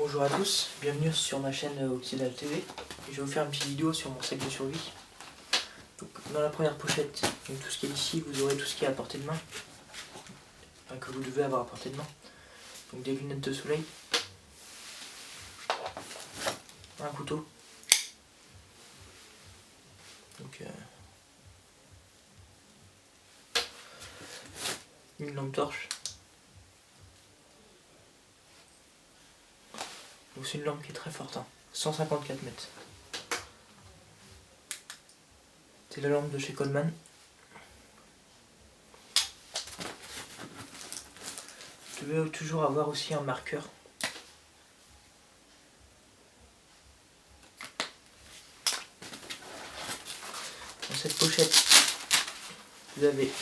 Bonjour à tous, bienvenue sur ma chaîne Occidal TV. Je vais vous faire une petite vidéo sur mon sac de survie. Donc, dans la première pochette, donc tout ce qui est ici, vous aurez tout ce qui est à portée de main. Enfin, que vous devez avoir à portée de main. Donc des lunettes de soleil. Un couteau. Donc une lampe torche. Donc c'est une lampe qui est très forte, 154 mètres. C'est la lampe de chez Coleman. Vous devez toujours avoir aussi un marqueur. Dans cette pochette, vous avez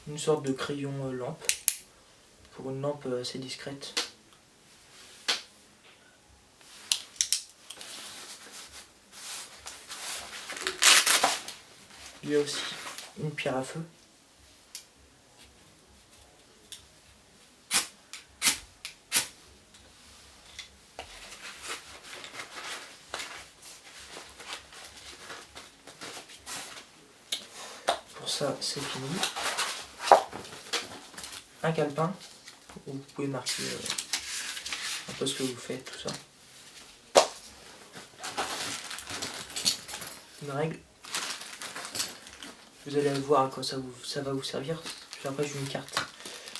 une sorte de crayon lampe, pour une lampe assez discrète. Il y a aussi une pierre à feu. Pour ça, c'est fini. Un calepin où vous pouvez marquer un peu ce que vous faites, tout ça. Une règle. Vous allez voir à quoi ça va vous servir. Puis après, j'ai une carte.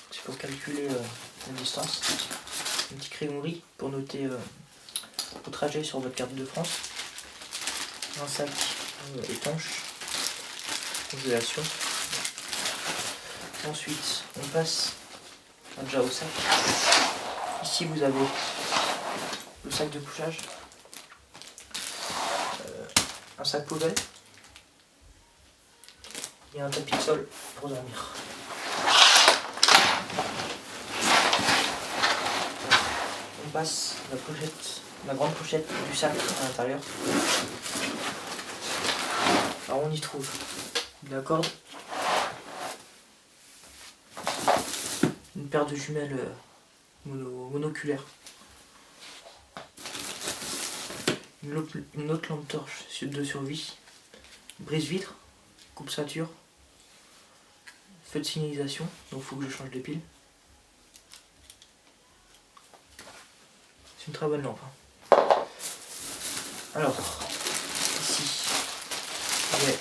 C'est pour calculer la distance. Un petit crayon gris pour noter vos trajets sur votre carte de France. Un sac étanche. Congélation. Ensuite, on passe déjà au sac. Ici, vous avez le sac de couchage. Un sac poubelle. Et un tapis de sol pour dormir. On passe la grande pochette du sac à l'intérieur. Alors on y trouve de la corde, une paire de jumelles monoculaires, une autre lampe torche de survie, brise-vitre, coupe-ceinture, feu de signalisation, donc il faut que je change les piles. C'est une très bonne lampe. Alors, ici, j'ai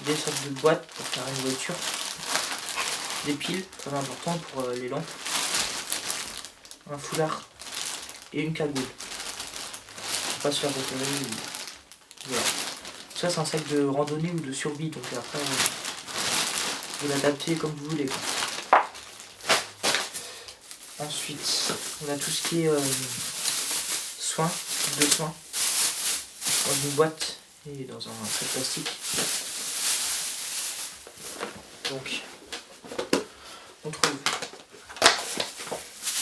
des sortes de boîtes pour faire une voiture, des piles, très important pour les lampes, un foulard et une cagoule. Pour pas se faire repérer. Voilà. Ça, c'est un sac de randonnée ou de survie, donc après, vous l'adaptez comme vous voulez. Ensuite, on a tout ce qui est soins, de soins, dans une boîte et dans un sac plastique. Donc, on trouve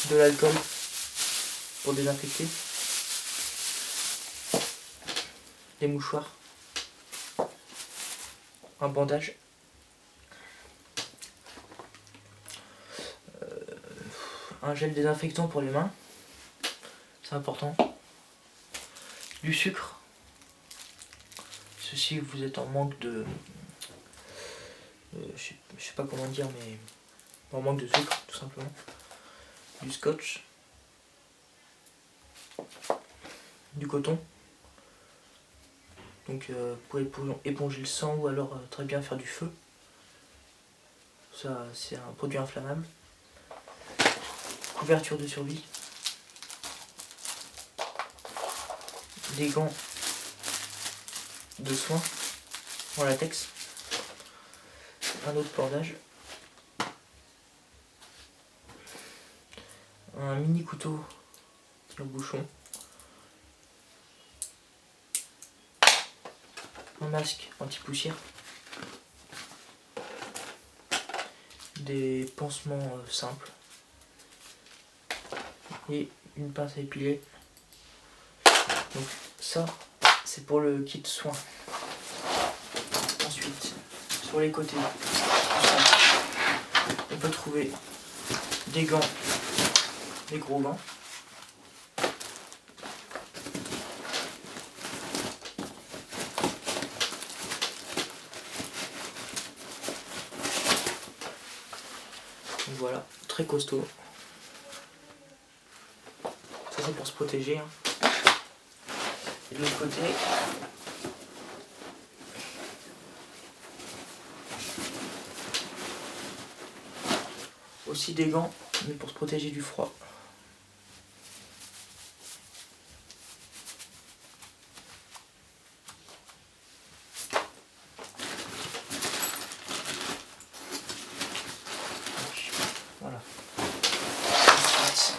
de l'alcool pour désinfecter, des mouchoirs, un bandage, un gel désinfectant pour les mains, c'est important, du sucre, ceci vous êtes en manque de, je sais pas comment dire, mais en manque de sucre tout simplement, du scotch, du coton, donc pour éponger le sang ou alors très bien faire du feu, ça c'est un produit inflammable. Couverture de survie, des gants de soins en latex, un autre bandage, un mini couteau au bouchon, un masque anti-poussière, des pansements simples, et une pince à épiler. Donc ça, c'est pour le kit soin. Ensuite, sur les côtés, on peut trouver des gants les gros gants. Donc voilà, très costaud. Ça c'est pour se protéger. Hein. Et de l'autre côté, aussi des gants, mais pour se protéger du froid. Voilà. Ensuite,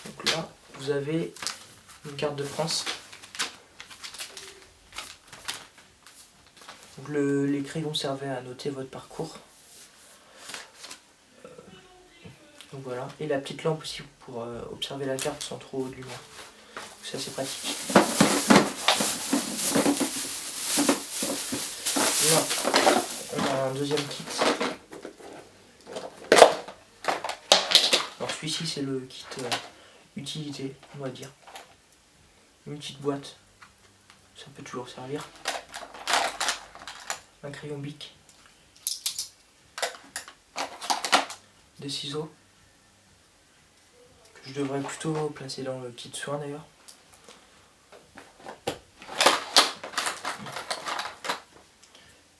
donc là, vous avez une carte de France. Donc les crayons servaient à noter votre parcours. Donc voilà, et la petite lampe aussi pour observer la carte sans trop de lumière. C'est assez pratique. Là, on a un deuxième kit. Alors celui-ci c'est le kit utilité, on va dire. Une petite boîte, ça peut toujours servir. Un crayon bic. Des ciseaux. Que je devrais plutôt placer dans le kit soin d'ailleurs.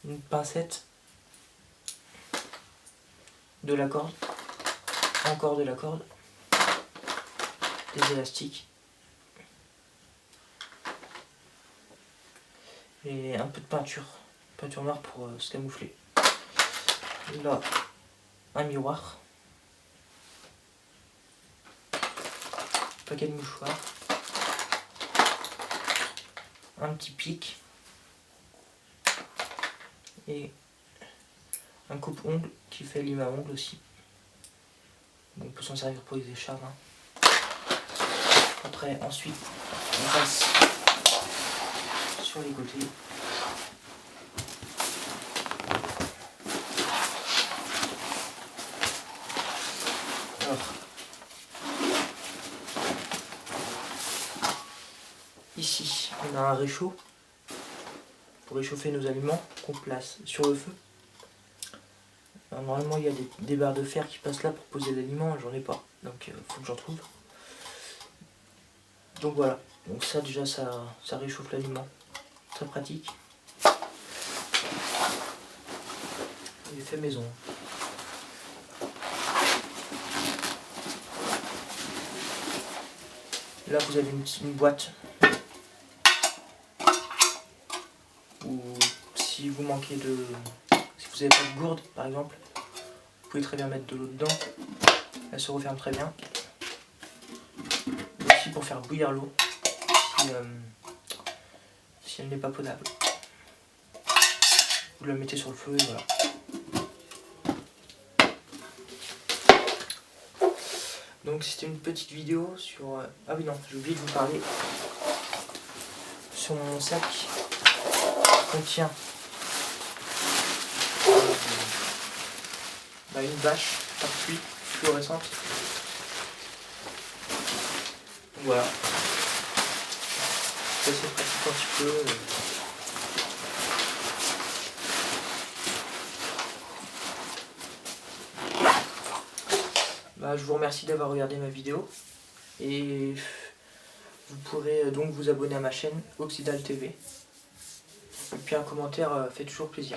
Une pincette. De la corde. Encore de la corde. Des élastiques. Et un peu de peinture. Peinture noire pour se camoufler. Là, un miroir. Paquet de mouchoirs. Un petit pic. Et un coupe-ongle qui fait lime à ongles aussi. Donc on peut s'en servir pour les écharpes. Hein. Après, ensuite, on passe sur les côtés. Alors, ici, on a un réchaud pour réchauffer nos aliments qu'on place sur le feu. Alors, normalement, il y a des barres de fer qui passent là pour poser l'aliment, j'en ai pas, donc faut que j'en trouve. Donc voilà, donc ça déjà ça réchauffe l'aliment, très pratique. Il est fait maison. Là vous avez une boîte où si vous manquez de... si vous n'avez pas de gourde par exemple, vous pouvez très bien mettre de l'eau dedans, elle se referme très bien. Aussi pour faire bouillir l'eau si elle n'est pas potable. Vous la mettez sur le feu et voilà. Donc c'était une petite vidéo sur... ah oui non, j'ai oublié de vous parler. Sur mon sac contient une bâche par pluie fluorescente. Donc voilà. Ça c'est pratique un petit peu. Je vous remercie d'avoir regardé ma vidéo et vous pourrez donc vous abonner à ma chaîne Oxydal TV et puis un commentaire fait toujours plaisir.